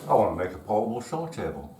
I want to make a portable saw table.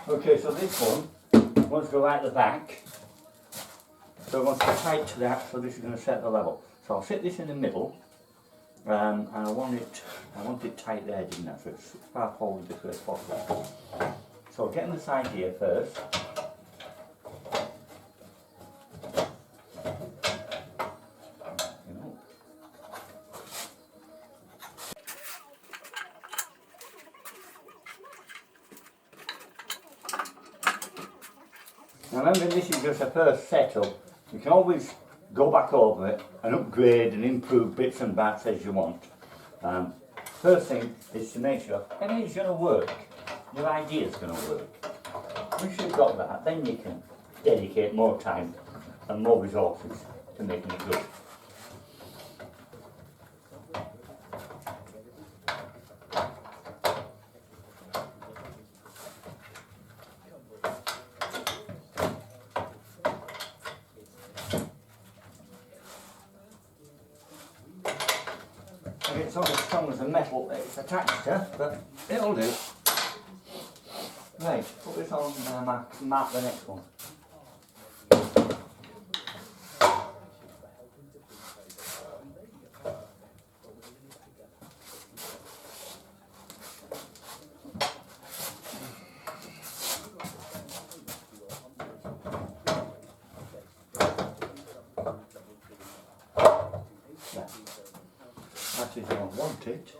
Okay, so this one wants to go out the back, so it wants to tight to that, so this is going to set the level. So I'll sit this in the middle, and I want it tight there, didn't I? So it's far forward this way as possible. So getting the side here first. Now remember, this is just a first setup. You can always go back over it and upgrade and improve bits and bats as you want. First thing is to make sure everything's going to work. Your idea's going to work. Once you've got that, then you can dedicate more time and more resources to making it good. It's not as strong as the metal that it's attached to, but it'll do. Right, put this on mark the next one. That is how I want it.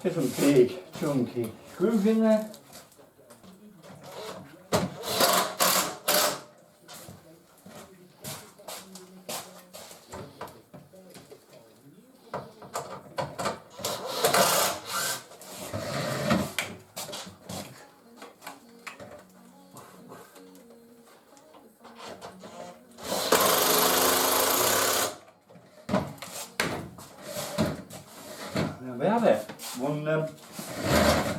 There's some big chunky screws in there. There we have it. One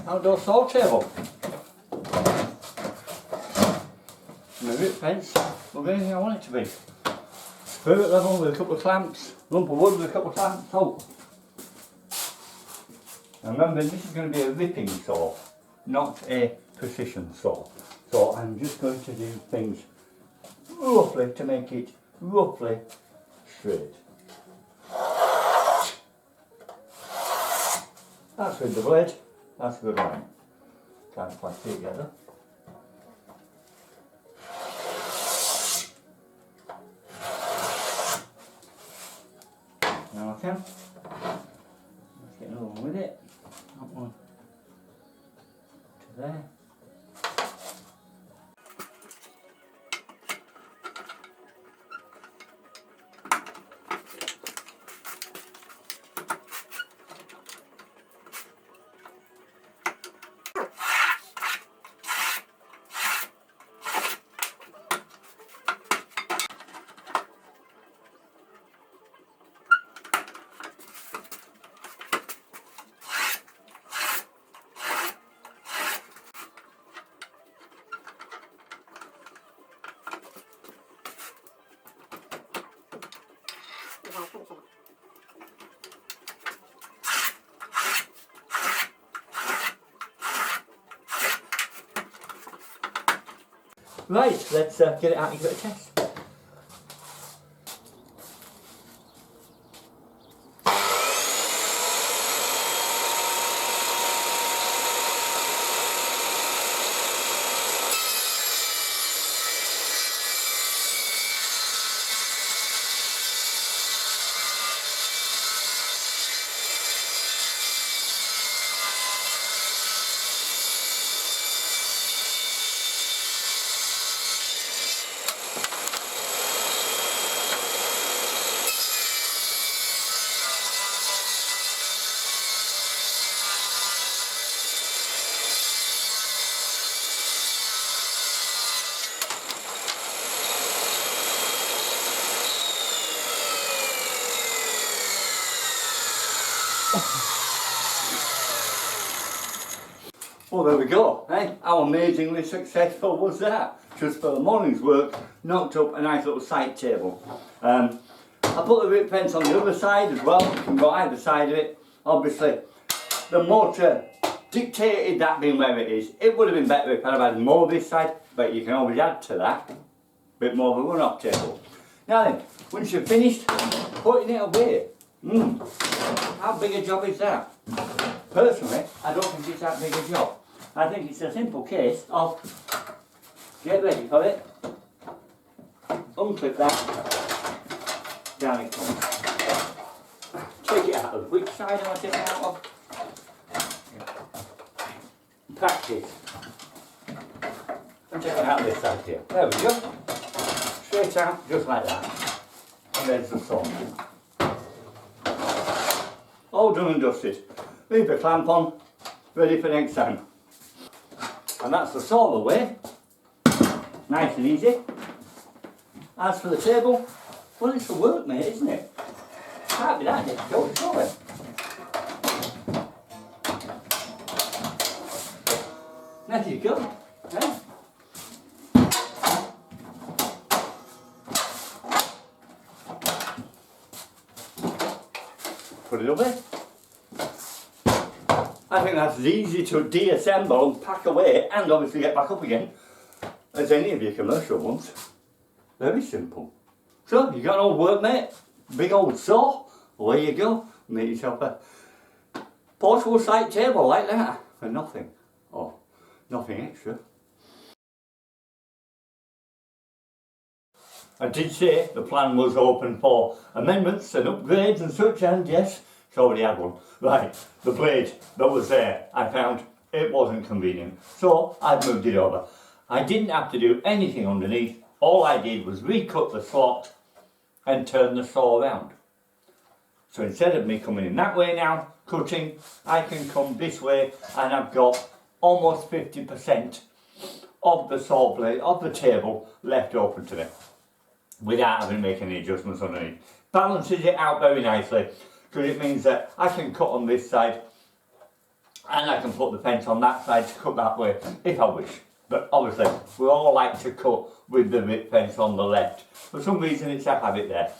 outdoor saw table. My root fence will be anything I want it to be. Spirit level with a couple of clamps, lump of wood with a couple of clamps. Oh. And remember, this is going to be a ripping saw, not a precision saw. So I'm just going to do things roughly to make it roughly straight. That's with the blade. That's a good line. Can't quite see it together. Now I can. Let's get another one with it. That one to there. Right, let's get it out and give it a test. Well, there we go, eh? How amazingly successful was that? Just for the morning's work, knocked up a nice little side table. I put the rip fence on the other side as well. You can go either side of it. Obviously, the motor dictated that being where it is. It would have been better if I'd have had more this side, but you can always add to that a bit more of a run-off table. Now then, once you've finished putting it away, how big a job is that? Personally, I don't think it's that big a job. I think it's a simple case of get ready for it, unclip that, down it comes. Take it out of which side am I taking it out of? Practice. And take it out this side here. There we go. Straight out, just like that. And there's the saw. All done and dusted. Leave the clamp on, ready for next time. And that's the saw away. Nice and easy. As for the table, well, it's a work, mate, isn't it? Can't be that difficult, surely. There you go. Eh? Put it away. I think that's as easy to deassemble and pack away and obviously get back up again as any of your commercial ones. Very simple. So, you got an old workmate, big old saw, away you go, make yourself a portable side table like that for nothing, or nothing extra. I did say the plan was open for amendments and upgrades and such, and yes, it's already had one. Right, the blade that was there, I found it wasn't convenient, so I've moved it over. I didn't have to do anything underneath. All I did was recut the slot and turn the saw around. So instead of me coming in that way now, cutting, I can come this way and I've got almost 50% of the saw blade, of the table, left open to me without having to make any adjustments underneath. Balances it out very nicely, because it means that I can cut on this side and I can put the fence on that side to cut that way if I wish. But obviously we all like to cut with the rip fence on the left. For some reason it's a habit there.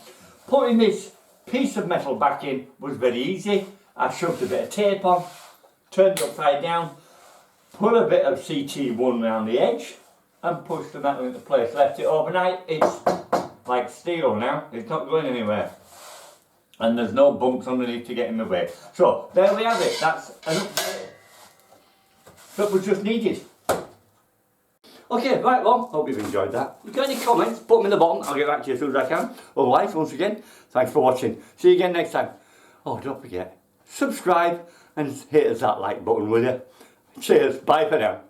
Putting this piece of metal back in was very easy. I shoved a bit of tape on, turned it upside down, put a bit of CT1 around the edge and pushed the metal into place. Left it overnight. It's like steel now, it's not going anywhere. and there's no bumps underneath to get in the way. So there we have it. That's an upgrade that was just needed. Okay, right, well, hope you've enjoyed that. If you've got any comments, put them in the bottom. I'll get back to you as soon as I can. Otherwise, once again, thanks for watching. See you again next time. Oh, don't forget, subscribe and hit that like button, will you? Cheers, bye for now.